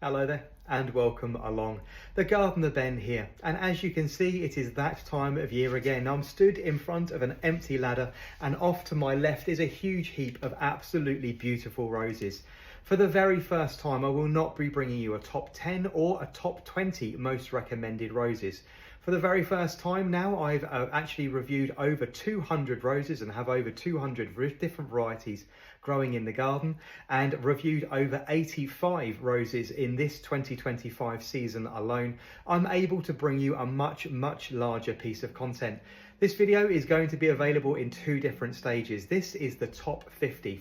Hello there and welcome along. The Gardener Ben here, and as you can see it is that time of year again. I'm stood in front of an empty ladder and off to my left is a huge heap of absolutely beautiful roses. For the very first time I will not be bringing you a top 10 or a top 20 most recommended roses. For the very first time now I've actually reviewed over 200 roses and have over 200 different varieties growing in the garden, and reviewed over 85 roses in this 2025 season alone. I'm able to bring you a much larger piece of content. This video is going to be available in two different stages. This is the top 50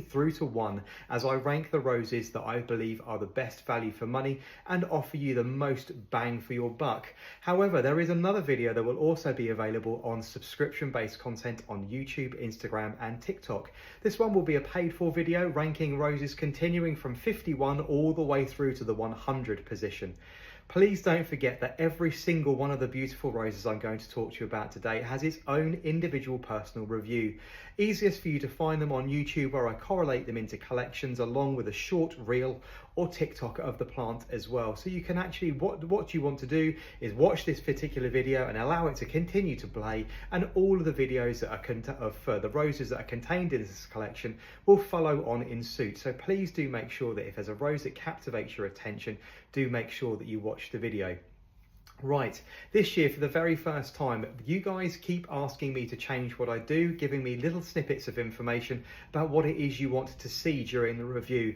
through to 1, as I rank the roses that I believe are the best value for money and offer you the most bang for your buck. However, there is another video that will also be available on subscription-based content on YouTube, Instagram and TikTok. This one will be a paid for video ranking roses continuing from 51 all the way through to the 100 position. Please don't forget that every single one of the beautiful roses I'm going to talk to you about today has its own individual personal review. Easiest for you to find them on YouTube, where I correlate them into collections along with a short reel or TikTok of the plant as well. So you can actually, what you want to do is watch this particular video and allow it to continue to play, and all of the videos that are of the roses that are contained in this collection will follow on in suit. So please do make sure that if there's a rose that captivates your attention, do make sure that you watch the video. Right, this year for the very first time, you guys keep asking me to change what I do, giving me little snippets of information about what it is you want to see during the review.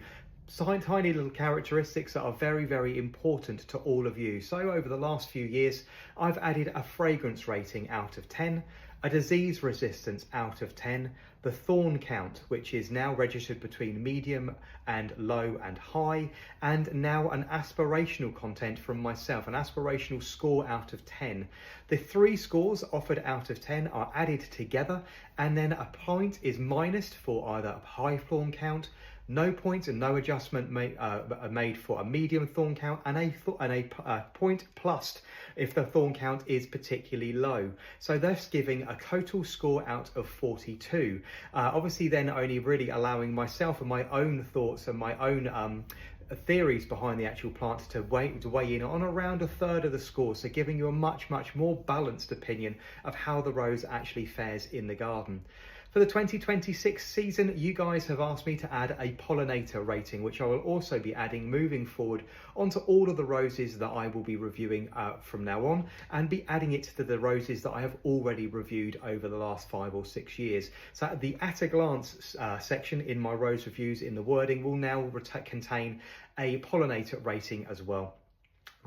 Tiny little characteristics that are very important to all of you. So over the last few years, I've added a fragrance rating out of 10, a disease resistance out of 10, the thorn count, which is now registered between medium and low and high, and now an aspirational content from myself, an aspirational score out of 10. The three scores offered out of 10 are added together, and then a point is minused for either a high thorn count, no points and no adjustment made for a medium thorn count, and a point plus if the thorn count is particularly low. So thus giving a total score out of 42. Obviously then only really allowing myself and my own thoughts and my own theories behind the actual plant to weigh in on around a third of the score, so giving you a much more balanced opinion of how the rose actually fares in the garden. For the 2026 season, you guys have asked me to add a pollinator rating, which I will also be adding moving forward onto all of the roses that I will be reviewing from now on, and be adding it to the roses that I have already reviewed over the last 5 or 6 years. So the at a glance section in my rose reviews in the wording will now contain a pollinator rating as well.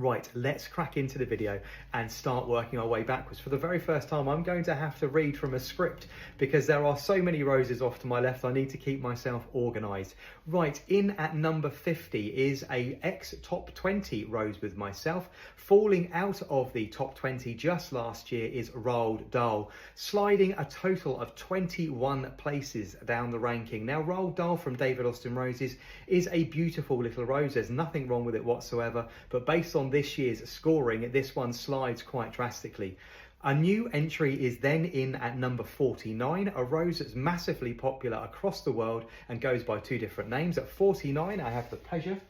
Right, let's crack into the video and start working our way backwards. For the very first time, I'm going to have to read from a script because there are so many roses off to my left. I need to keep myself organised. Right, in at number 50 is a ex-top 20 rose with myself. Falling out of the top 20 just last year is Roald Dahl, sliding a total of 21 places down the ranking. Now, Roald Dahl from David Austin Roses is a beautiful little rose. There's nothing wrong with it whatsoever, but based on this year's scoring, this one slides quite drastically. A new entry is then in at number 49, a rose that's massively popular across the world and goes by two different names. At 49, I have the pleasure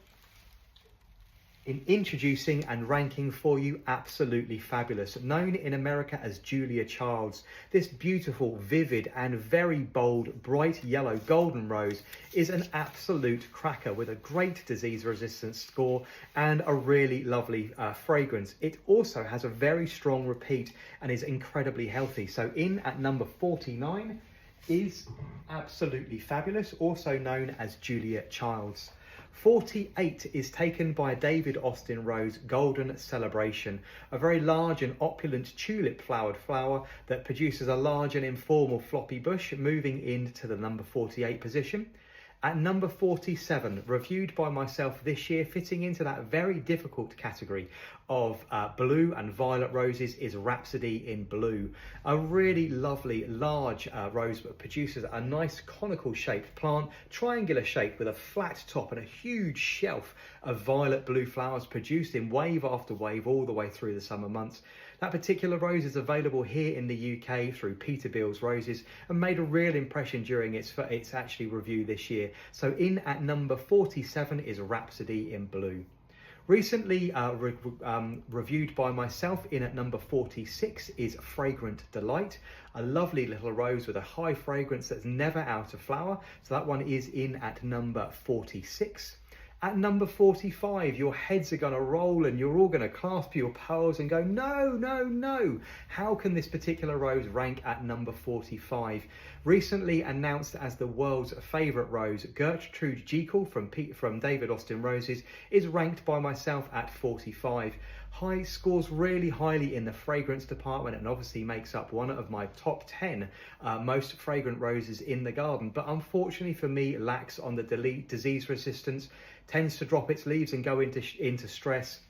in introducing and ranking for you Absolutely Fabulous, known in America as Julia Childs. This beautiful, vivid and very bold, bright yellow golden rose is an absolute cracker with a great disease resistance score and a really lovely fragrance. It also has a very strong repeat and is incredibly healthy. So in at number 49 is Absolutely Fabulous, also known as Julia Childs. 48 is taken by David Austin Rose Golden Celebration, a very large and opulent tulip flowered flower that produces a large and informal floppy bush, moving into the number 48 position. At number 47, reviewed by myself this year, fitting into that very difficult category of blue and violet roses, is Rhapsody in Blue. A really lovely large rose that produces a nice conical shaped plant, triangular shape with a flat top and a huge shelf of violet blue flowers produced in wave after wave all the way through the summer months. That particular rose is available here in the UK through Peterbilt's Roses and made a real impression during its actually review this year. So in at number 47 is Rhapsody in Blue. Recently reviewed by myself in at number 46 is Fragrant Delight, a lovely little rose with a high fragrance that's never out of flower. So that one is in at number 46. At number 45, your heads are going to roll and you're all going to clasp your pearls and go, no, no, no. How can this particular rose rank at number 45? Recently announced as the world's favourite rose, Gertrude Jekyll from David Austin Roses is ranked by myself at 45. Hyde scores really highly in the fragrance department and obviously makes up one of my top 10 most fragrant roses in the garden, but unfortunately for me lacks on the disease resistance, tends to drop its leaves and go into stress.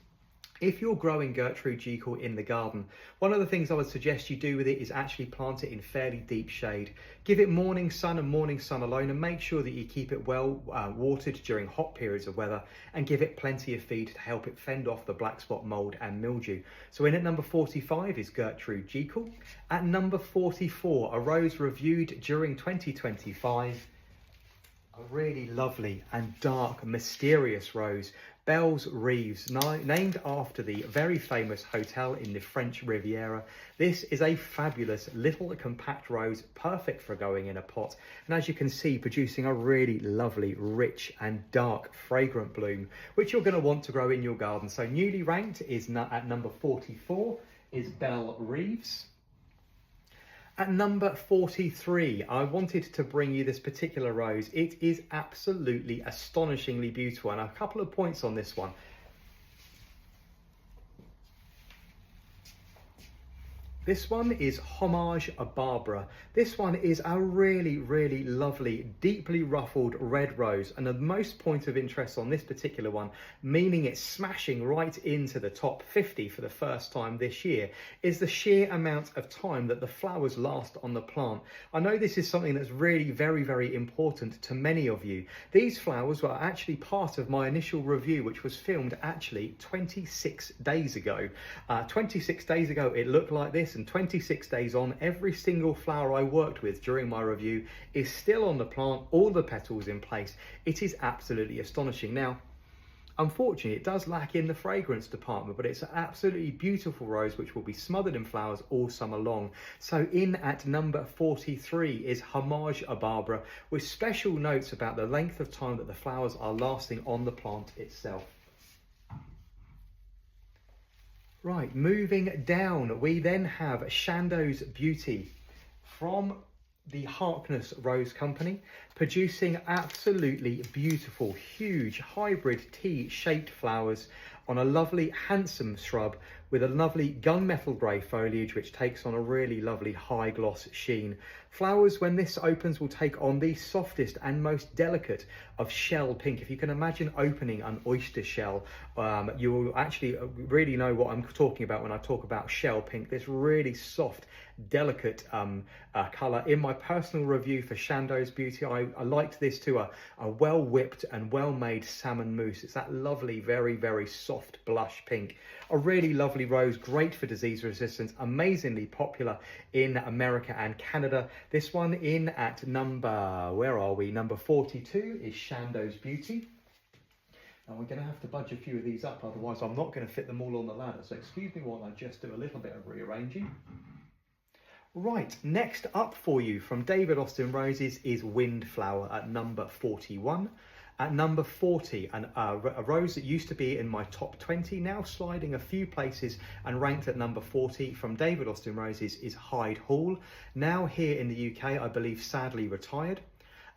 If you're growing Gertrude Jekyll in the garden, one of the things I would suggest you do with it is actually plant it in fairly deep shade. Give it morning sun and morning sun alone, and make sure that you keep it well watered during hot periods of weather, and give it plenty of feed to help it fend off the black spot mold and mildew. So in at number 45 is Gertrude Jekyll. At number 44, a rose reviewed during 2025, a really lovely and dark, mysterious rose, Belle's Rives, named after the very famous hotel in the French Riviera. This is a fabulous little compact rose, perfect for going in a pot, and as you can see, producing a really lovely, rich and dark fragrant bloom, which you're going to want to grow in your garden. So newly ranked is at number 44 is Belle Rives. At number 43, I wanted to bring you this particular rose. It is absolutely astonishingly beautiful, and a couple of points on this one. This one is Homage, a Barbara. This one is a really, really lovely, deeply ruffled red rose. And the most point of interest on this particular one, meaning it's smashing right into the top 50 for the first time this year, is the sheer amount of time that the flowers last on the plant. I know this is something that's really very, very important to many of you. These flowers were actually part of my initial review, which was filmed actually 26 days ago. 26 days ago, it looked like this. And 26 days on, every single flower I worked with during my review is still on the plant, all the petals in place. It is absolutely astonishing. Now, unfortunately, it does lack in the fragrance department, but it's an absolutely beautiful rose which will be smothered in flowers all summer long. So in at number 43 is Homage, a Barbara, with special notes about the length of time that the flowers are lasting on the plant itself. Right, moving down, we then have Chandoes Beauty from the Harkness Rose Company, producing absolutely beautiful, huge hybrid tea-shaped flowers on a lovely, handsome shrub with a lovely gunmetal grey foliage which takes on a really lovely high gloss sheen. Flowers, when this opens, will take on the softest and most delicate of shell pink. If you can imagine opening an oyster shell, you will actually really know what I'm talking about when I talk about shell pink. This really soft, delicate colour. In my personal review for Chandoes Beauty, I liked this to a well whipped and well made salmon mousse. It's that lovely, very, very soft blush pink. A really lovely rose, great for disease resistance, amazingly popular in America and Canada. This one in at number, where are we? Number 42 is Chandoes Beauty. And we're going to have to budge a few of these up, otherwise I'm not going to fit them all on the ladder. So excuse me while I just do a little bit of rearranging. Right, next up for you from David Austin Roses is Windflower at number 41. At number 40, a rose that used to be in my top 20, now sliding a few places and ranked at number 40 from David Austin Roses is Hyde Hall. Now here in the UK, I believe sadly retired.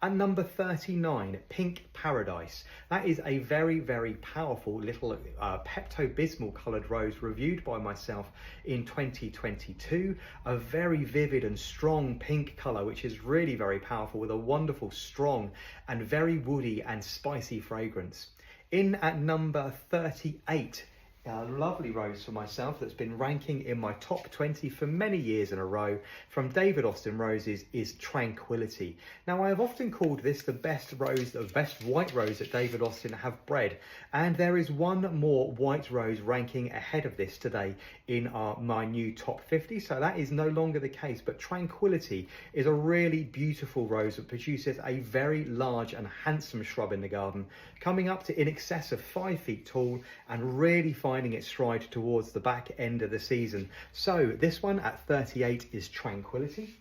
At number 39, Pink Paradise. That is a very, very powerful little Pepto-Bismol coloured rose reviewed by myself in 2022. A very vivid and strong pink colour, which is really very powerful with a wonderful, strong and very woody and spicy fragrance. In at number 38 A lovely rose for myself that's been ranking in my top 20 for many years in a row from David Austin Roses is Tranquility. Now, I have often called this the best rose, the best white rose that David Austin have bred, and there is one more white rose ranking ahead of this today in my new top 50, so that is no longer the case. But Tranquility is a really beautiful rose that produces a very large and handsome shrub in the garden, coming up to in excess of 5 feet tall and really finding its stride towards the back end of the season. So this one at 38 is Tranquility.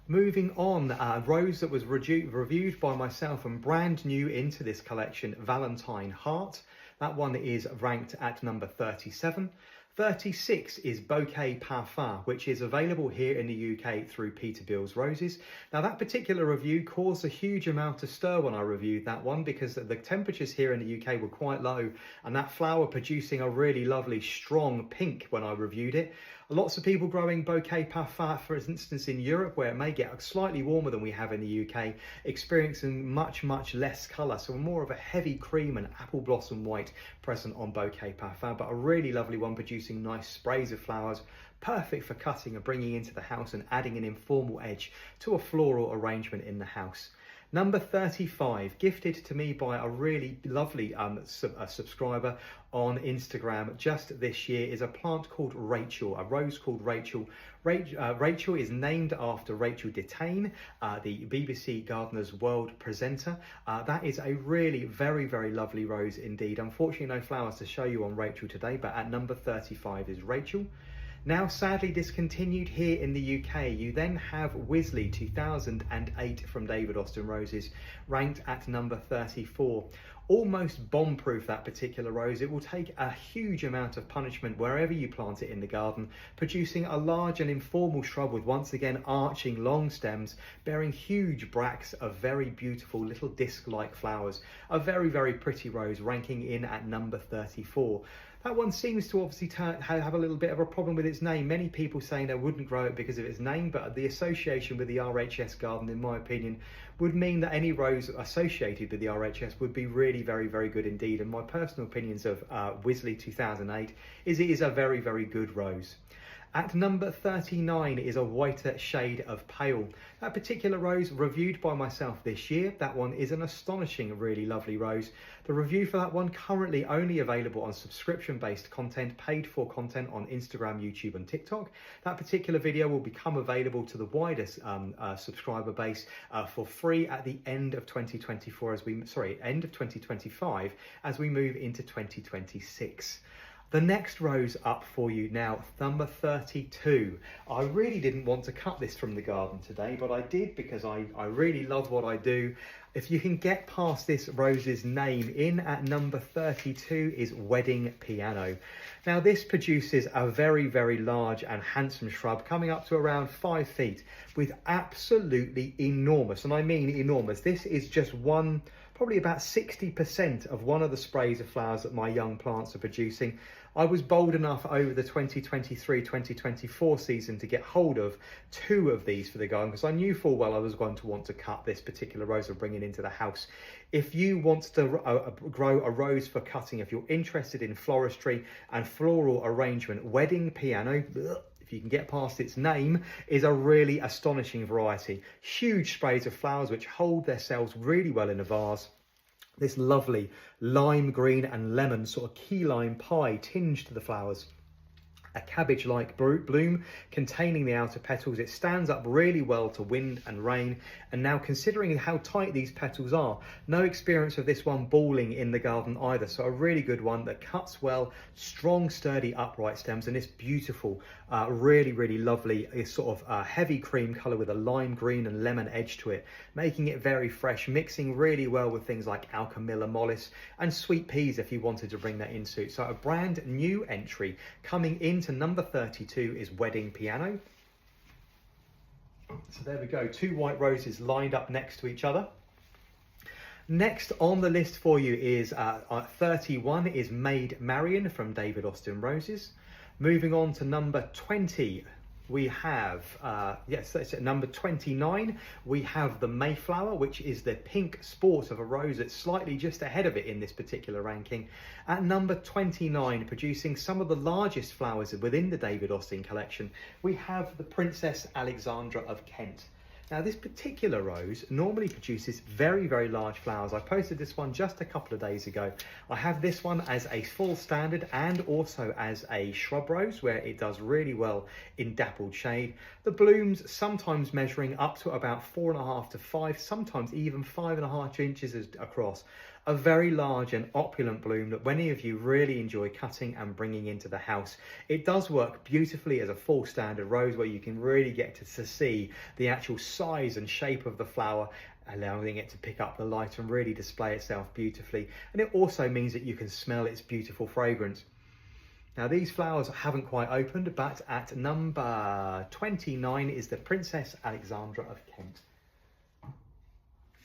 Moving on, a rose that was reviewed by myself and brand new into this collection, Valentine Heart. That one is ranked at number 37. 36 is Bouquet Parfait, which is available here in the UK through Peterbilt's Roses. Now, that particular review caused a huge amount of stir when I reviewed that one because the temperatures here in the UK were quite low, and that flower producing a really lovely strong pink when I reviewed it. Lots of people growing Bouquet Parfait, for instance, in Europe, where it may get slightly warmer than we have in the UK, experiencing much less colour. So more of a heavy cream and apple blossom white present on Bouquet Parfait, but a really lovely one producing nice sprays of flowers, perfect for cutting and bringing into the house and adding an informal edge to a floral arrangement in the house. Number 35, gifted to me by a really lovely subscriber on Instagram just this year, is a plant called Rachel, a rose called Rachel. Rachel is named after Rachel Detain, the BBC Gardener's World presenter. That is a really very lovely rose indeed. Unfortunately, no flowers to show you on Rachel today, but at number 35 is Rachel. Now sadly discontinued here in the UK, you then have Wisley 2008 from David Austin Roses, ranked at number 34. Almost bomb-proof, that particular rose. It will take a huge amount of punishment wherever you plant it in the garden, producing a large and informal shrub with once again arching long stems, bearing huge bracts of very beautiful little disc-like flowers. A very pretty rose, ranking in at number 34. That one seems to obviously have a little bit of a problem with its name. Many people saying they wouldn't grow it because of its name, but the association with the RHS garden, in my opinion, would mean that any rose associated with the RHS would be really very good indeed. And my personal opinions of Wisley 2008 is it is a very good rose. At number 39 is a whiter shade of pale. That particular rose reviewed by myself this year. That one is an astonishing, really lovely rose. The review for that one currently only available on subscription-based content, paid for content on Instagram, YouTube and TikTok. That particular video will become available to the widest subscriber base for free at the end of 2024 end of 2025 as we move into 2026. The next rose up for you now, number 32. I really didn't want to cut this from the garden today, but I did because I really love what I do. If you can get past this rose's name, in at number 32 is Wedding Piano. Now this produces a very large and handsome shrub coming up to around 5 feet with absolutely enormous, and I mean enormous. This is just one, probably about 60% of one of the sprays of flowers that my young plants are producing. I was bold enough over the 2023-2024 season to get hold of 2 of these for the garden because I knew full well I was going to want to cut this particular rose and bring it into the house. If you want to grow a rose for cutting, if you're interested in floristry and floral arrangement, Wedding Piano, if you can get past its name, is a really astonishing variety. Huge sprays of flowers which hold themselves really well in a vase. This lovely lime green and lemon sort of key lime pie tinge to the flowers. A cabbage-like bloom containing the outer petals. It stands up really well to wind and rain. And now, considering how tight these petals are, no experience of this one balling in the garden either. So a really good one that cuts well, strong, sturdy, upright stems, and this beautiful, really lovely, sort of heavy cream colour with a lime green and lemon edge to it, making it very fresh, mixing really well with things like Alchemilla mollis and sweet peas if you wanted to bring that into. So a brand new entry coming into number 32 is Wedding Piano. So there we go, 2 white roses lined up next to each other. Next on the list for you is 31 is Maid Marion from David Austin Roses. Moving on to number 20, we have, yes, that's at number 29, we have the Mayflower, which is the pink sport of a rose that's slightly just ahead of it in this particular ranking. At number 29, producing some of the largest flowers within the David Austin collection, we have the Princess Alexandria of Kent. Now, this particular rose normally produces very, very large flowers. I posted this one just a couple of days ago. I have this one as a full standard and also as a shrub rose, where it does really well in dappled shade. The blooms sometimes measuring up to about 4.5 to 5, sometimes even 5.5 inches across. A very large and opulent bloom that many of you really enjoy cutting and bringing into the house. It does work beautifully as a full standard rose, where you can really get to see the actual size and shape of the flower, allowing it to pick up the light and really display itself beautifully. And it also means that you can smell its beautiful fragrance. Now, these flowers haven't quite opened, but at number 29 is the Princess Alexandria of Kent.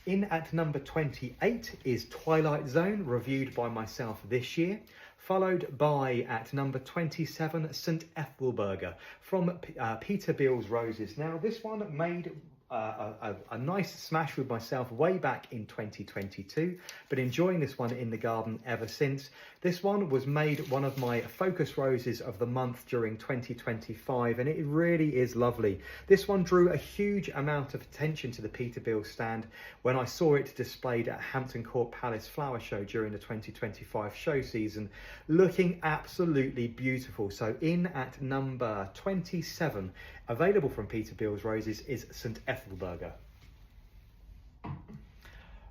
In at number 28 is Twilight Zone, reviewed by myself this year, followed by at number 27, St. Ethelburgur from Peter Beals Roses. Now, this one made a nice smash with myself way back in 2022, but enjoying this one in the garden ever since. This one was made one of my focus roses of the month during 2025, and it really is lovely. This one drew a huge amount of attention to the Peter Beals stand when I saw it displayed at Hampton Court Palace Flower Show during the 2025 show season, looking absolutely beautiful. So in at number 27, available from Peter Beals Roses, is St. Ethelburgur.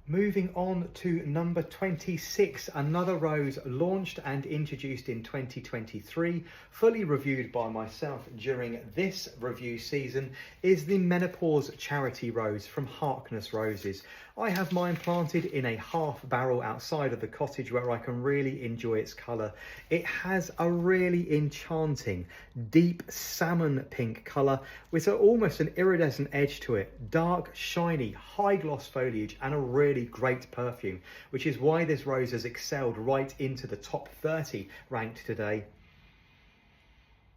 Moving on to number 26, another rose launched and introduced in 2023, fully reviewed by myself during this review season, is the Menopause Charity Rose from Harkness Roses. I have mine planted in a half barrel outside of the cottage where I can really enjoy its colour. It has a really enchanting, deep salmon pink colour with almost an iridescent edge to it, dark, shiny, high gloss foliage and a really great perfume, which is why this rose has excelled right into the top 30 ranked today.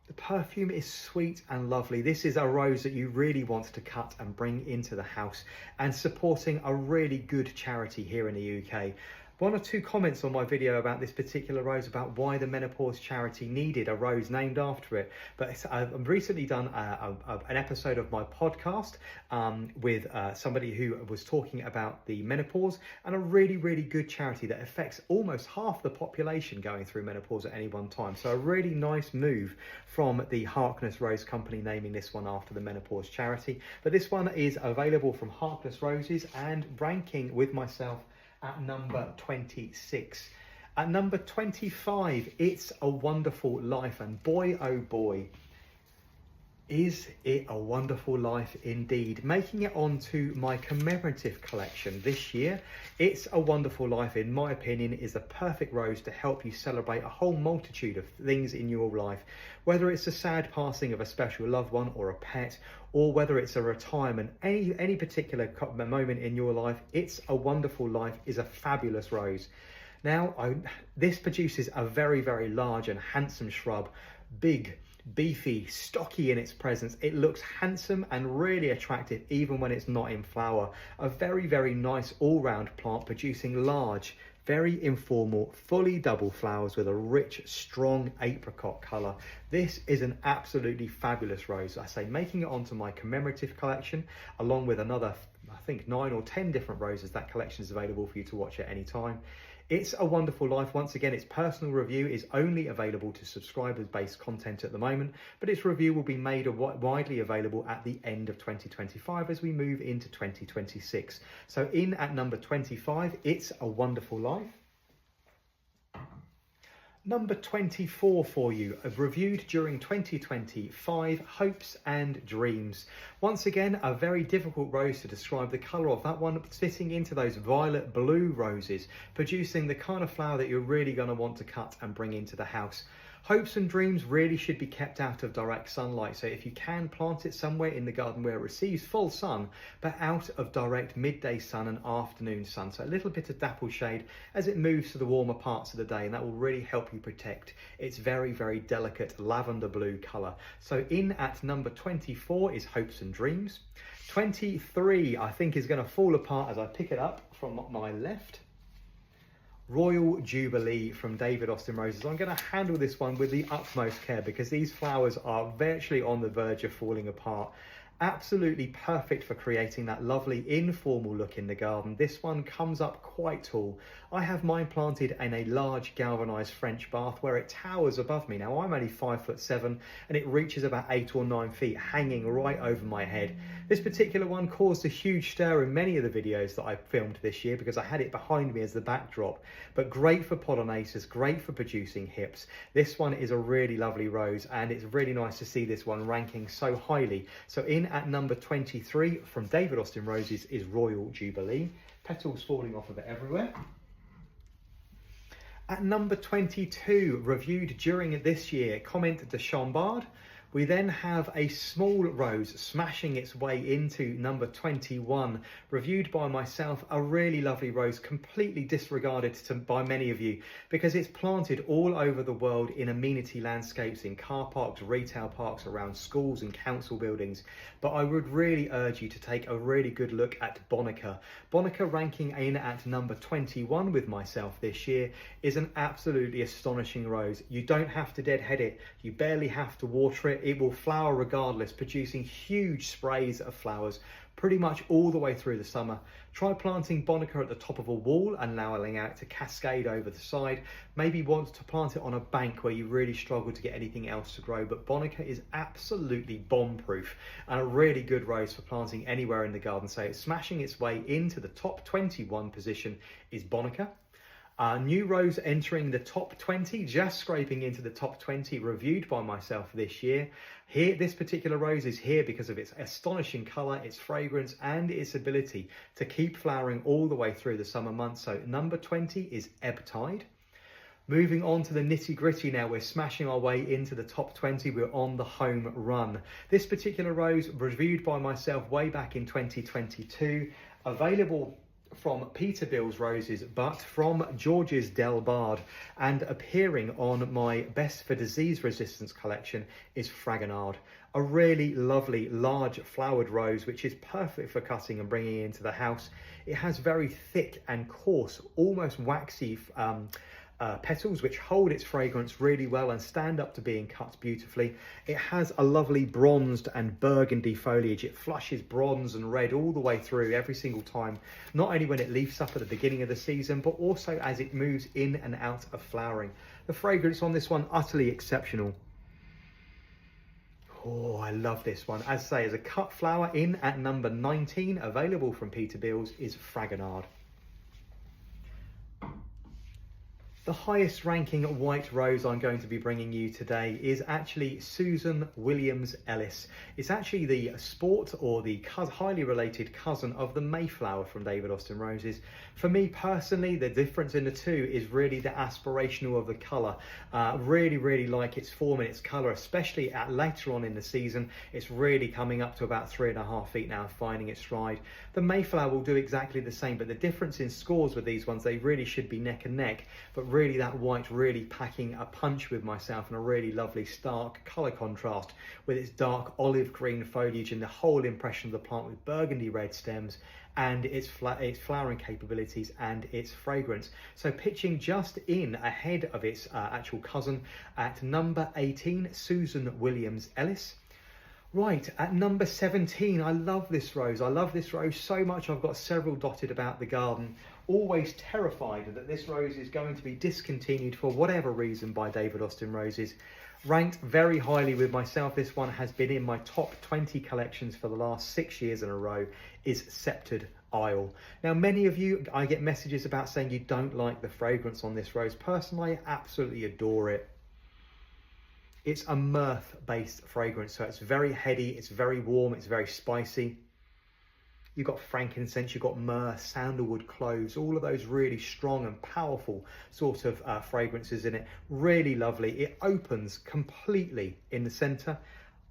The perfume is sweet and lovely. This is a rose that you really want to cut and bring into the house, and supporting a really good charity here in the UK. One or two comments on my video about this particular rose, about why the menopause charity needed a rose named after it. But I've recently done an episode of my podcast with somebody who was talking about the menopause, and a really, really good charity that affects almost half the population going through menopause at any one time. So a really nice move from the Harkness Rose Company naming this one after the menopause charity. But this one is available from Harkness Roses and ranking with myself at number 26. At number 25, It's a Wonderful Life, and boy oh boy, is it a wonderful life indeed. Making it onto my commemorative collection this year, It's a Wonderful Life, in my opinion, is the perfect rose to help you celebrate a whole multitude of things in your life, whether it's a sad passing of a special loved one or a pet, or whether it's a retirement, any particular moment in your life. It's a Wonderful Life is a fabulous rose. Now, this produces a very, very large and handsome shrub, big, beefy, stocky in its presence. It looks handsome and really attractive even when it's not in flower. A very, very nice all-round plant, producing large, very informal, fully double flowers with a rich, strong apricot colour. This is an absolutely fabulous rose. I say, making it onto my commemorative collection, along with another, I think 9 or 10 different roses. That collection is available for you to watch at any time. It's a Wonderful Life, once again, its personal review is only available to subscribers-based content at the moment, but its review will be made widely available at the end of 2025 as we move into 2026. So in at number 25, It's a Wonderful Life. Number 24 for you, reviewed during 2025, Hopes and Dreams. Once again, a very difficult rose to describe the colour of. That one fitting into those violet blue roses, producing the kind of flower that you're really going to want to cut and bring into the house. Hopes and dreams really should be kept out of direct sunlight, so if you can, plant it somewhere in the garden where it receives full sun, but out of direct midday sun and afternoon sun. So a little bit of dapple shade as it moves to the warmer parts of the day, and that will really help you protect its very, very delicate lavender blue colour. So in at number 24 is Hopes and Dreams. 23, I think, is going to fall apart as I pick it up from my left. Royal Jubilee from David Austin Roses. I'm going to handle this one with the utmost care because these flowers are virtually on the verge of falling apart. Absolutely perfect for creating that lovely informal look in the garden. This one comes up quite tall. I have mine planted in a large galvanised French bath where it towers above me. Now I'm only 5'7" and it reaches about 8 or 9 feet, hanging right over my head. This particular one caused a huge stir in many of the videos that I filmed this year because I had it behind me as the backdrop. But great for pollinators, great for producing hips. This one is a really lovely rose, and it's really nice to see this one ranking so highly. So in at number 23 from David Austin Roses is Royal Jubilee. Petals falling off of it everywhere. At number 22, reviewed during this year, Comette de Chamboard. We then have a small rose smashing its way into number 21, reviewed by myself, a really lovely rose, completely disregarded by many of you because it's planted all over the world in amenity landscapes, in car parks, retail parks, around schools and council buildings. But I would really urge you to take a really good look at Bonnica. Bonnica, ranking in at number 21 with myself this year, is an absolutely astonishing rose. You don't have to deadhead it, you barely have to water it. It will flower regardless, producing huge sprays of flowers pretty much all the way through the summer. Try planting Bonnica at the top of a wall and allowing it to cascade over the side. Maybe want to plant it on a bank where you really struggle to get anything else to grow, but Bonnica is absolutely bomb-proof and a really good rose for planting anywhere in the garden. So it's smashing its way into the top 21 position is Bonnica. New rose entering the top 20, just scraping into the top 20, reviewed by myself this year. Here, this particular rose is here because of its astonishing colour, its fragrance, and its ability to keep flowering all the way through the summer months. So number 20 is Hyde. Moving on to the nitty gritty now, we're smashing our way into the top 20, we're on the home run. This particular rose, reviewed by myself way back in 2022, available from Peterbilt's Roses, but from George's Delbard, and appearing on my Best for Disease Resistance collection is Fragonard. A really lovely large flowered rose which is perfect for cutting and bringing into the house. It has very thick and coarse, almost waxy petals which hold its fragrance really well and stand up to being cut beautifully. It has a lovely bronzed and burgundy foliage. It flushes bronze and red all the way through every single time, not only when it leaves up at the beginning of the season, but also as it moves in and out of flowering. The fragrance on this one, utterly exceptional. Oh, I love this one. As I say, as a cut flower, in at number 19, available from Peterbilt's, is Fragonard. The highest ranking white rose I'm going to be bringing you today is actually Susan Williams Ellis. It's actually the sport or the highly related cousin of the Mayflower from David Austin Roses. For me personally, the difference in the two is really the aspirational of the colour. Really like its form and its colour, especially later on in the season. It's really coming up to about 3.5 feet now, finding its stride. The Mayflower will do exactly the same, but the difference in scores with these ones, they really should be neck and neck, but really that white really packing a punch with myself, and a really lovely stark colour contrast with its dark olive green foliage and the whole impression of the plant with burgundy red stems and its flowering capabilities and its fragrance. So pitching just in ahead of its actual cousin at number 18, Susan Williams Ellis. Right, at number 17, I love this rose. I love this rose so much, I've got several dotted about the garden. Always terrified that this rose is going to be discontinued for whatever reason by David Austin Roses. Ranked very highly with myself, this one has been in my top 20 collections for the last 6 years in a row, is Sceptred Isle. Now, many of you, I get messages about saying you don't like the fragrance on this rose. Personally, I absolutely adore it. It's a mirth-based fragrance, so it's very heady, it's very warm, it's very spicy. You've got frankincense, you've got myrrh, sandalwood, cloves, all of those really strong and powerful sort of fragrances in it. Really lovely. It opens completely in the center.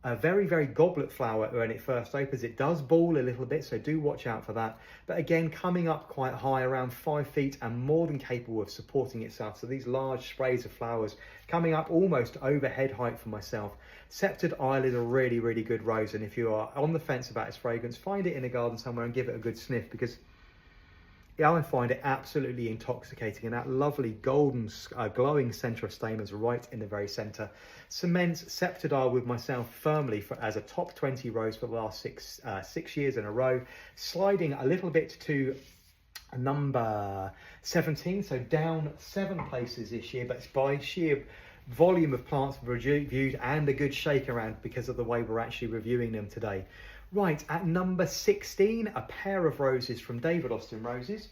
A very, very goblet flower when it first opens. It does ball a little bit, so do watch out for that. But again, coming up quite high, around 5 feet, and more than capable of supporting itself. So these large sprays of flowers coming up almost over head height for myself. Sceptred Isle is a really, really good rose, and if you are on the fence about its fragrance, find it in a garden somewhere and give it a good sniff, because I find it absolutely intoxicating, and that lovely golden glowing centre of stamens right in the very centre cements Sceptred Isle with myself firmly as a top 20 rose for the last six years in a row, sliding a little bit to number 17, so down 7 places this year, but it's by sheer volume of plants reviewed and a good shake around because of the way we're actually reviewing them today. Right, at number 16, a pair of roses from David Austin Roses,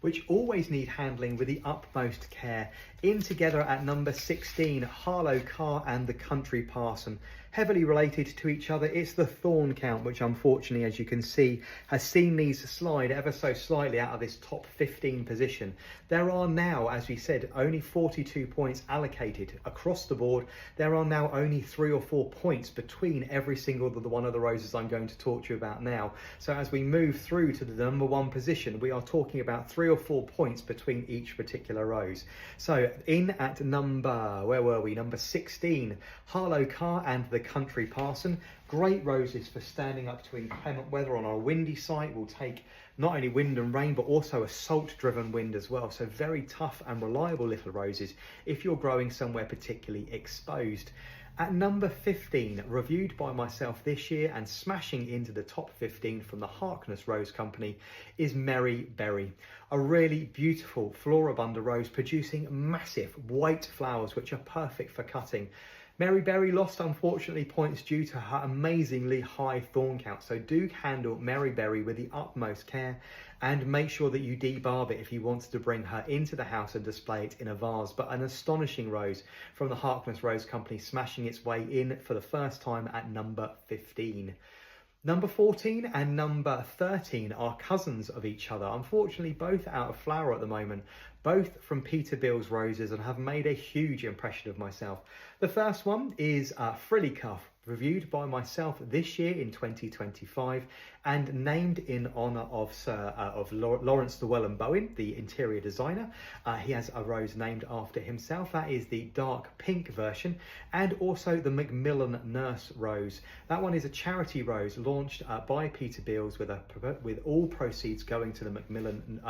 which always need handling with the utmost care. In together at number 16, Harlow Carr and the Country Parson. Heavily related to each other, it's the Thorn Count, which unfortunately, as you can see, has seen these slide ever so slightly out of this top 15 position. There are now, as we said, only 42 points allocated across the board. There are now only 3 or 4 points between every single one of the roses I'm going to talk to you about now. So as we move through to the number 1 position, we are talking about 3 or 4 points between each particular rose. So in at number, where were we? Number 16, Harlow Carr and the Country Parson. Great roses for standing up to inclement weather on our windy site. Will take not only wind and rain, but also a salt-driven wind as well. So very tough and reliable little roses if you're growing somewhere particularly exposed. At number 15, reviewed by myself this year and smashing into the top 15 from the Harkness Rose Company, is Merry Berry. A really beautiful floribunda rose producing massive white flowers which are perfect for cutting. Merry Berry lost, unfortunately, points due to her amazingly high thorn count. So do handle Merry Berry with the utmost care and make sure that you debarb it if you wanted to bring her into the house and display it in a vase. But an astonishing rose from the Harkness Rose Company, smashing its way in for the first time at number 15. Number 14 and number 13 are cousins of each other. Unfortunately, both out of flower at the moment, both from Peterbilt's Roses, and have made a huge impression of myself. The first one is Frilly Cuff, reviewed by myself this year in 2025 and named in honour of Lawrence Llewellyn-Bowen, the interior designer. He has a rose named after himself. That is the dark pink version, and also the Macmillan Nurse Rose. That one is a charity rose launched by Peterbilt's with all proceeds going to the Macmillan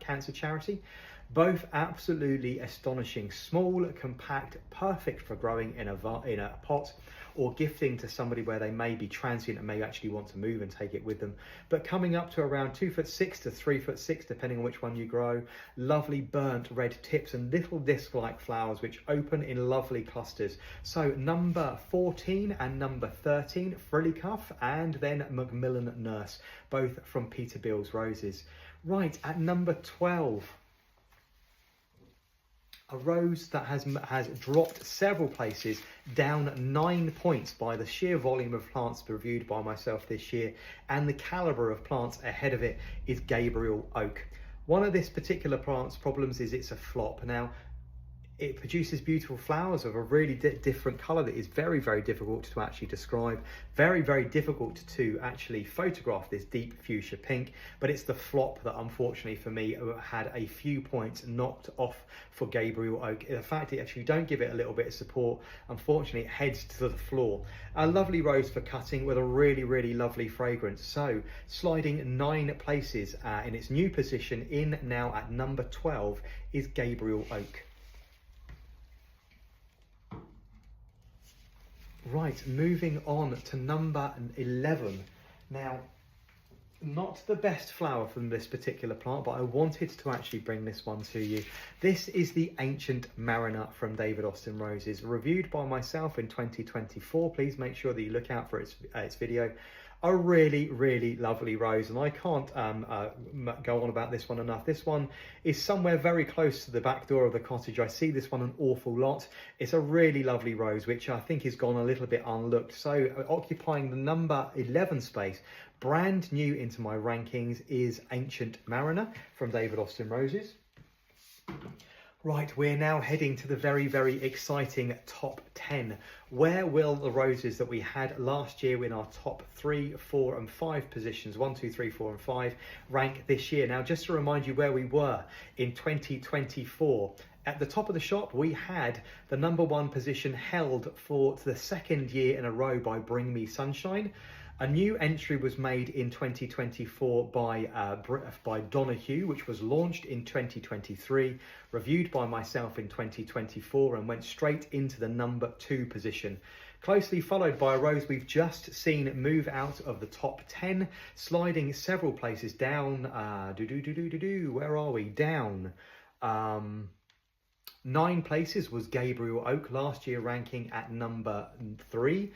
Cancer Charity. Both absolutely astonishing, small, compact, perfect for growing in a pot or gifting to somebody where they may be transient and may actually want to move and take it with them. But coming up to around 2'6" to 3'6", depending on which one you grow. Lovely burnt red tips and little disc-like flowers which open in lovely clusters. So number 14 and number 13, Frilly Cuff, and then Macmillan Nurse, both from Peterbilt's Roses. Right, at number 12, a rose that has dropped several places, down 9 points by the sheer volume of plants reviewed by myself this year, and the calibre of plants ahead of it is Gabriel Oak. One of this particular plant's problems is it's a flop. Now, it produces beautiful flowers of a really different colour that is very, very difficult to actually describe. Very, very difficult to actually photograph this deep fuchsia pink. But it's the flop that, unfortunately for me, had a few points knocked off for Gabriel Oak. In fact, if you don't give it a little bit of support, unfortunately, it heads to the floor. A lovely rose for cutting with a really, really lovely fragrance. So, sliding 9 places in its new position, in now at number 12, is Gabriel Oak. Right, moving on to number 11. Now, not the best flower from this particular plant, but I wanted to actually bring this one to you. This is the Ancient Mariner from David Austin Roses, reviewed by myself in 2024. Please make sure that you look out for its video. A really, really lovely rose, and I can't go on about this one enough. This one is somewhere very close to the back door of the cottage. I see this one an awful lot. It's a really lovely rose, which I think has gone a little bit unlooked. So occupying the number 11 space, brand new into my rankings, is Ancient Mariner from David Austin Roses. Right, we're now heading to the very, very exciting top 10. Where will the roses that we had last year in our top 3, 4 and 5 positions, 1, 2, 3, 4 and 5, rank this year? Now, just to remind you where we were in 2024, at the top of the shop, we had the number 1 position held for the 2nd year in a row by Bring Me Sunshine. A new entry was made in 2024 by Donahue, which was launched in 2023, reviewed by myself in 2024, and went straight into the number 2 position. Closely followed by a rose we've just seen move out of the top 10, sliding several places down. Where are we? Down. 9 places was Gabriel Oak, last year ranking at number 3.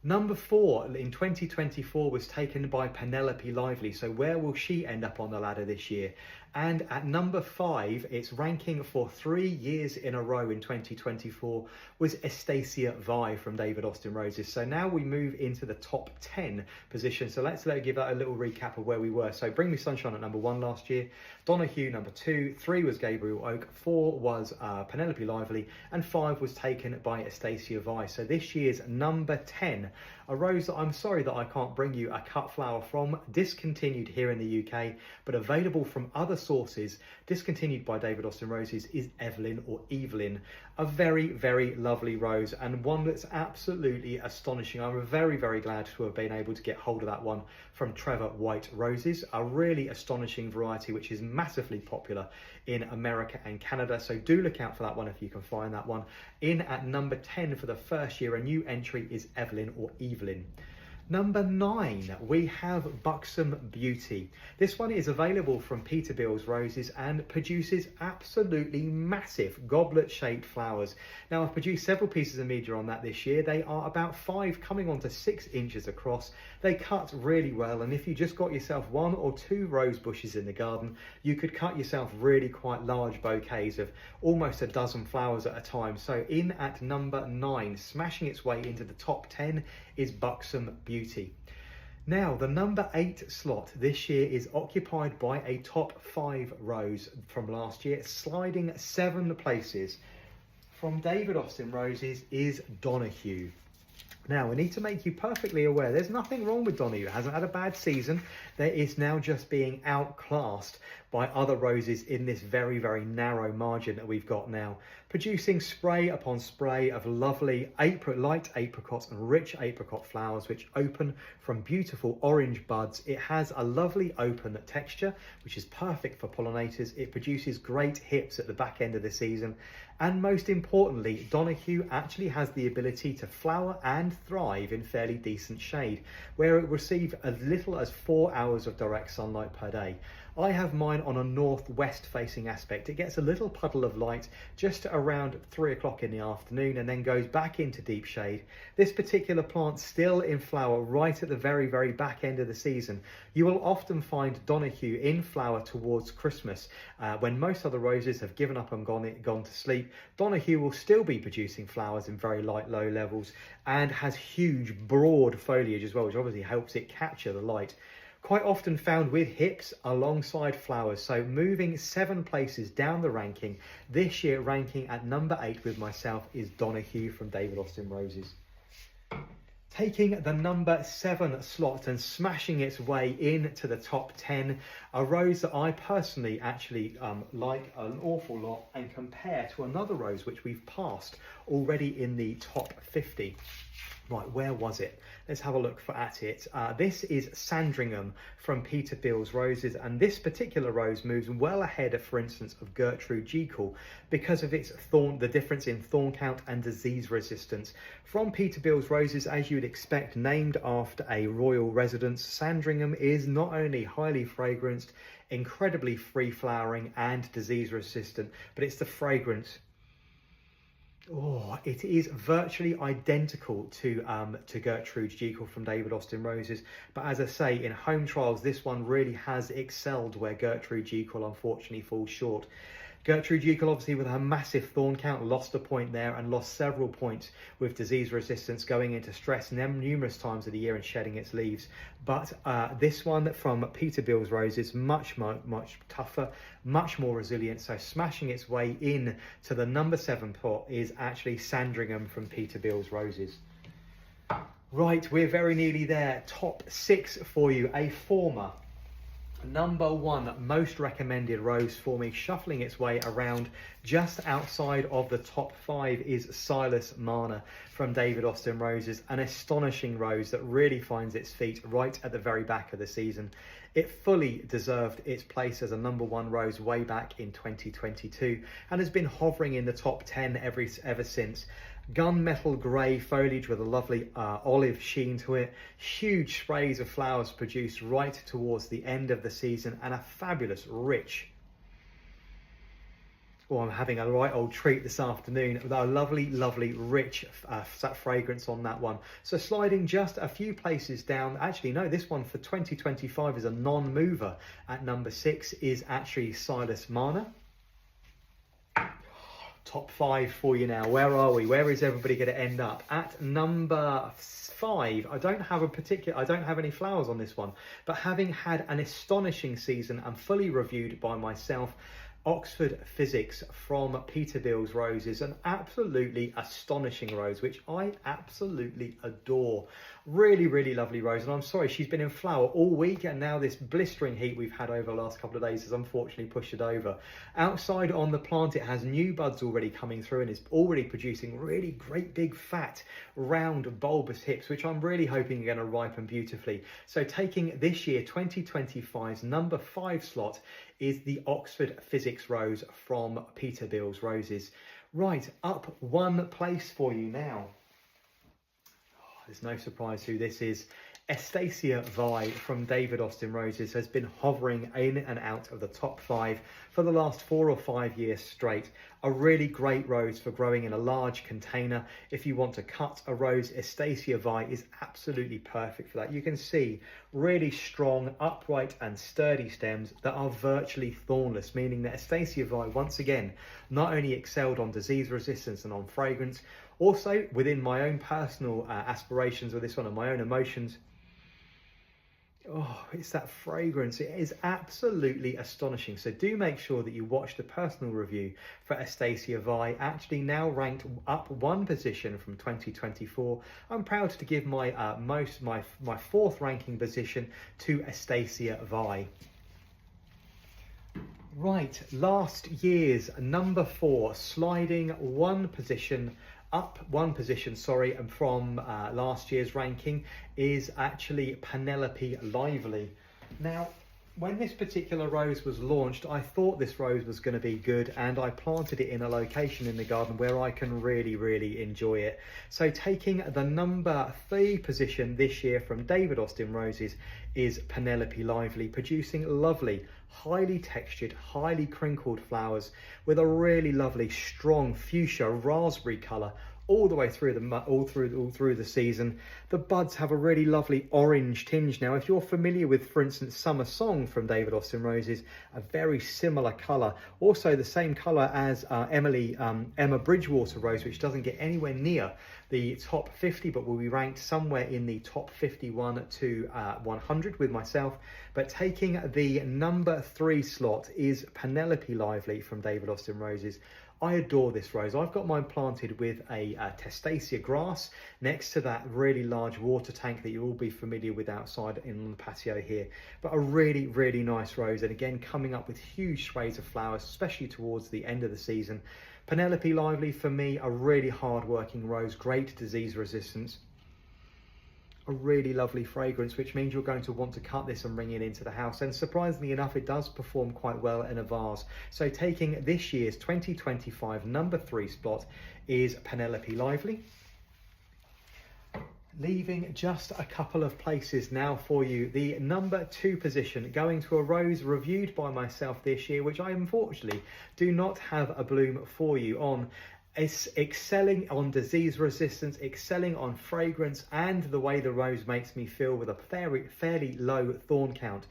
Number 4 in 2024 was taken by Penelope Lively. So where will she end up on the ladder this year? And at number 5, its ranking for 3 years in a row in 2024 was Estacia Vi from David Austin Roses. So now we move into the top 10 position. So let's give that a little recap of where we were. So Bring Me Sunshine at number 1 last year, Donahue number 2, 3 was Gabriel Oak, 4 was Penelope Lively, and 5 was taken by Estacia Vi. So this year's number 10, a rose that I'm sorry that I can't bring you a cut flower from, discontinued here in the UK, but available from other sources, discontinued by David Austin Roses, is Evelyn or Evelyn. A very, very lovely rose, and one that's absolutely astonishing. I'm very, very glad to have been able to get hold of that one from Trevor White Roses. A really astonishing variety, which is massively popular in America and Canada. So do look out for that one if you can find that one. In at number 10 for the first year, a new entry is Evelyn or Evelyn. Number 9, we have Buxom Beauty. This one is available from Peterbilt's Roses and produces absolutely massive goblet-shaped flowers. Now, I've produced several pieces of media on that this year. They are about 5 coming on to 6 inches across. They cut really well, and if you just got yourself 1 or 2 rose bushes in the garden, you could cut yourself really quite large bouquets of almost a dozen flowers at a time. So in at number 9, smashing its way into the top 10, is Buxom Beauty. Now, the number 8 slot this year is occupied by a top 5 rose from last year, sliding 7 places. From David Austin Roses is Donahue. Now, we need to make you perfectly aware, there's nothing wrong with Donahue. It hasn't had a bad season. There is now just being outclassed by other roses in this very, very narrow margin that we've got now, producing spray upon spray of lovely light apricots and rich apricot flowers, which open from beautiful orange buds. It has a lovely open texture, which is perfect for pollinators. It produces great hips at the back end of the season. And most importantly, Donahue actually has the ability to flower and thrive in fairly decent shade, where it receives as little as 4 hours of direct sunlight per day. I have mine on a northwest facing aspect. It gets a little puddle of light just around 3 o'clock in the afternoon and then goes back into deep shade. This particular plant still in flower right at the very, very back end of the season. You will often find Donahue in flower towards Christmas when most other roses have given up and gone to sleep. Donahue will still be producing flowers in very light, low levels and has huge, broad foliage as well, which obviously helps it capture the light. Quite often found with hips alongside flowers. So moving 7 places down the ranking, this year ranking at number 8 with myself is Donahue from David Austin Roses. Taking the number 7 slot and smashing its way into the top 10, a rose that I personally actually like an awful lot and compare to another rose which we've passed already in the top 50. Right, where was it? Let's have a look at it. This is Sandringham from Peterbilt's Roses, and this particular rose moves well ahead, for instance, of Gertrude Jekyll because of its the difference in thorn count and disease resistance. From Peterbilt's Roses, as you would expect, named after a royal residence, Sandringham is not only highly fragranced, incredibly free flowering and disease resistant, but it's the fragrance. Oh, it is virtually identical to Gertrude Jekyll from David Austin Roses. But as I say, in home trials, this one really has excelled where Gertrude Jekyll unfortunately falls short. Gertrude Jekyll, obviously, with her massive thorn count, lost a point there and lost several points with disease resistance, going into stress numerous times of the year and shedding its leaves. But this one from Peterbilt's Roses, much tougher, much more resilient. So smashing its way in to the number 7 pot is actually Sandringham from Peterbilt's Roses. Right, we're very nearly there. Top 6 for you. A former number 1 most recommended rose for me, shuffling its way around just outside of the top 5, is Silas Marner from David Austin Roses. An astonishing rose that really finds its feet right at the very back of the season. It fully deserved its place as a number 1 rose way back in 2022 and has been hovering in the top 10 ever since. Gunmetal grey foliage with a lovely olive sheen to it, huge sprays of flowers produced right towards the end of the season, and a fabulous rich, I'm having a right old treat this afternoon with a lovely rich fragrance on that one. So sliding just a few places down, actually no, this one for 2025 is a non-mover at number 6, is actually Silas Marner. Top 5 for you now. Where are we? Where is everybody going to end up? At number 5, I don't have any flowers on this one, but having had an astonishing season and fully reviewed by myself, Oxford Physics from Peterbilt's Roses, an absolutely astonishing rose, which I absolutely adore. Really lovely rose, and I'm sorry she's been in flower all week, and now this blistering heat we've had over the last couple of days has unfortunately pushed it over. Outside on the plant, it has new buds already coming through and is already producing really great big fat round bulbous hips, which I'm really hoping are going to ripen beautifully. So taking this year 2025's number 5 slot is the Oxford Physics Rose from Peterbilt's Roses. Right, up 1 place for you now. There's no surprise who this is. Estacia Vi from David Austin Roses has been hovering in and out of the top 5 for the last 4 or 5 years straight. A really great rose for growing in a large container. If you want to cut a rose, Estacia Vi is absolutely perfect for that. You can see really strong, upright and sturdy stems that are virtually thornless, meaning that Estacia Vi once again not only excelled on disease resistance and on fragrance, also within my own personal aspirations with this one and my own emotions. Oh, it's that fragrance. It is absolutely astonishing. So do make sure that you watch the personal review for Estacia Vi, actually now ranked up 1 position from 2024. I'm proud to give my my 4th ranking position to Estacia Vi. Right, last year's number 4, sliding 1 position up 1 position, and from last year's ranking is actually Penelope Lively. Now, when this particular rose was launched, I thought this rose was going to be good, and I planted it in a location in the garden where I can really enjoy it. So taking the number 3 position this year from David Austin Roses is Penelope Lively, producing lovely, highly textured, highly crinkled flowers with a really lovely strong fuchsia raspberry colour all the way through all through the season. The buds have a really lovely orange tinge. Now, if you're familiar with, for instance, Summer Song from David Austin Roses, a very similar colour, also the same colour as Emma Bridgewater Rose, which doesn't get anywhere near the top 50, but will be ranked somewhere in the top 51 to 100 with myself. But taking the number 3 slot is Penelope Lively from David Austin Roses. I adore this rose. I've got mine planted with a testacea grass next to that really large water tank that you'll all be familiar with outside in the patio here. But a really nice rose, and again coming up with huge sprays of flowers, especially towards the end of the season. Penelope Lively, for me, a really hard-working rose, great disease resistance. A really lovely fragrance, which means you're going to want to cut this and bring it into the house, and surprisingly enough it does perform quite well in a vase. So taking this year's 2025 number 3 spot is Penelope Lively. Leaving just a couple of places now for you, the number 2 position going to a rose reviewed by myself this year, which I unfortunately do not have a bloom for you on. It's excelling on disease resistance, excelling on fragrance, and the way the rose makes me feel with a fairly low thorn count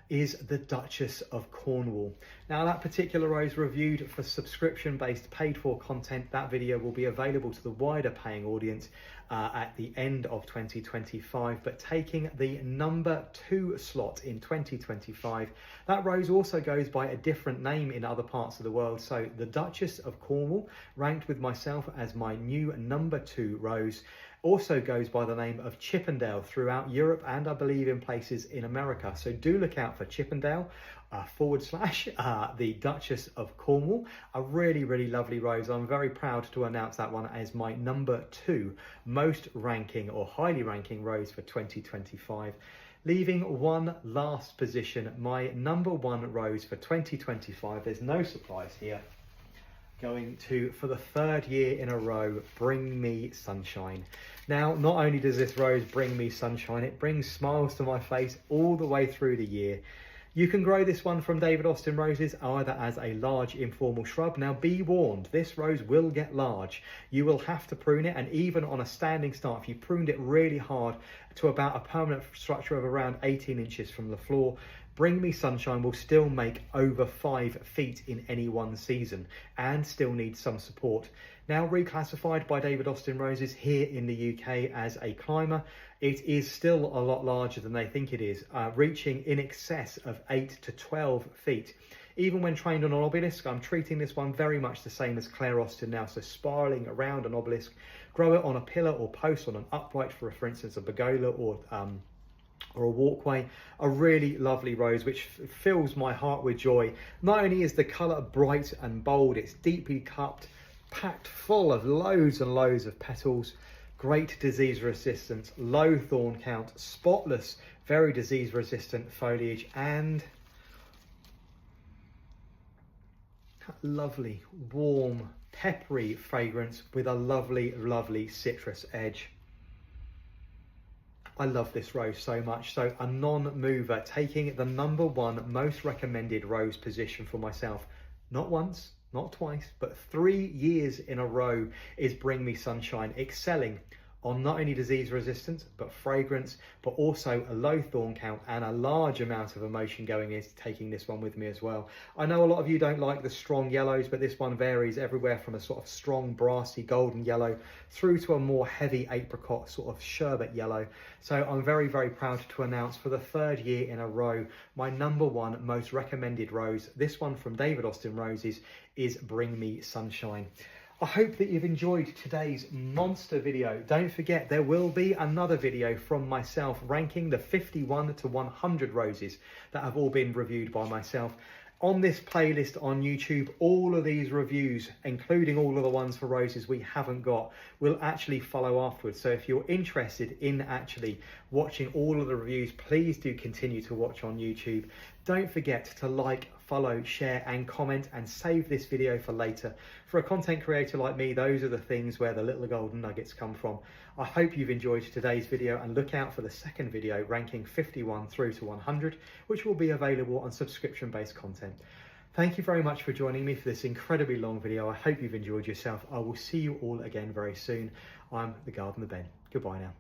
is the Duchess of Cornwall. Now that particular rose reviewed for subscription-based paid-for content, that video will be available to the wider paying audience at the end of 2025, but taking the number 2 slot in 2025. That rose also goes by a different name in other parts of the world. So the Duchess of Cornwall, ranked with myself as my new number 2 rose, also goes by the name of Chippendale throughout Europe and I believe in places in America. So do look out for Chippendale / the Duchess of Cornwall. A really lovely rose. I'm very proud to announce that one as my number 2 most ranking or highly ranking rose for 2025. Leaving one last position, my number 1 rose for 2025. There's no surprise here. Going to, for the 3rd year in a row, Bring Me Sunshine. Now, not only does this rose bring me sunshine, it brings smiles to my face all the way through the year. You can grow this one from David Austin roses either as a large informal shrub. Now be warned, this rose will get large. You will have to prune it, and even on a standing start, if you pruned it really hard to about a permanent structure of around 18 inches from the floor, Bring Me Sunshine will still make over 5 feet in any one season and still needs some support. Now reclassified by David Austin Roses here in the UK as a climber, it is still a lot larger than they think it is, reaching in excess of 8 to 12 feet. Even when trained on an obelisk, I'm treating this one very much the same as Claire Austin now, so spiralling around an obelisk, grow it on a pillar or post on an upright for instance, a pergola or a walkway. A really lovely rose which fills my heart with joy. Not only is the colour bright and bold, it's deeply cupped, packed full of loads and loads of petals, great disease resistance, low thorn count, spotless, very disease resistant foliage, and lovely, warm, peppery fragrance with a lovely citrus edge. I love this rose so much. So a non-mover, taking the number 1 most recommended rose position for myself, not once, not twice, but 3 years in a row, is Bring Me Sunshine, excelling on not only disease resistance, but fragrance, but also a low thorn count and a large amount of emotion going into taking this one with me as well. I know a lot of you don't like the strong yellows, but this one varies everywhere from a sort of strong brassy golden yellow through to a more heavy apricot sort of sherbet yellow. So I'm very proud to announce for the 3rd year in a row, my number 1 most recommended rose, this one from David Austin Roses, is Bring Me Sunshine. I hope that you've enjoyed today's monster video. Don't forget, there will be another video from myself ranking the 51 to 100 roses that have all been reviewed by myself. On this playlist on YouTube, all of these reviews, including all of the ones for roses we haven't got, will actually follow afterwards. So if you're interested in actually watching all of the reviews, please do continue to watch on YouTube. Don't forget to like, follow, share and comment, and save this video for later. For a content creator like me, those are the things where the little golden nuggets come from. I hope you've enjoyed today's video, and look out for the second video ranking 51 through to 100, which will be available on subscription-based content. Thank you very much for joining me for this incredibly long video. I hope you've enjoyed yourself. I will see you all again very soon. I'm the Gardener Ben. Goodbye now.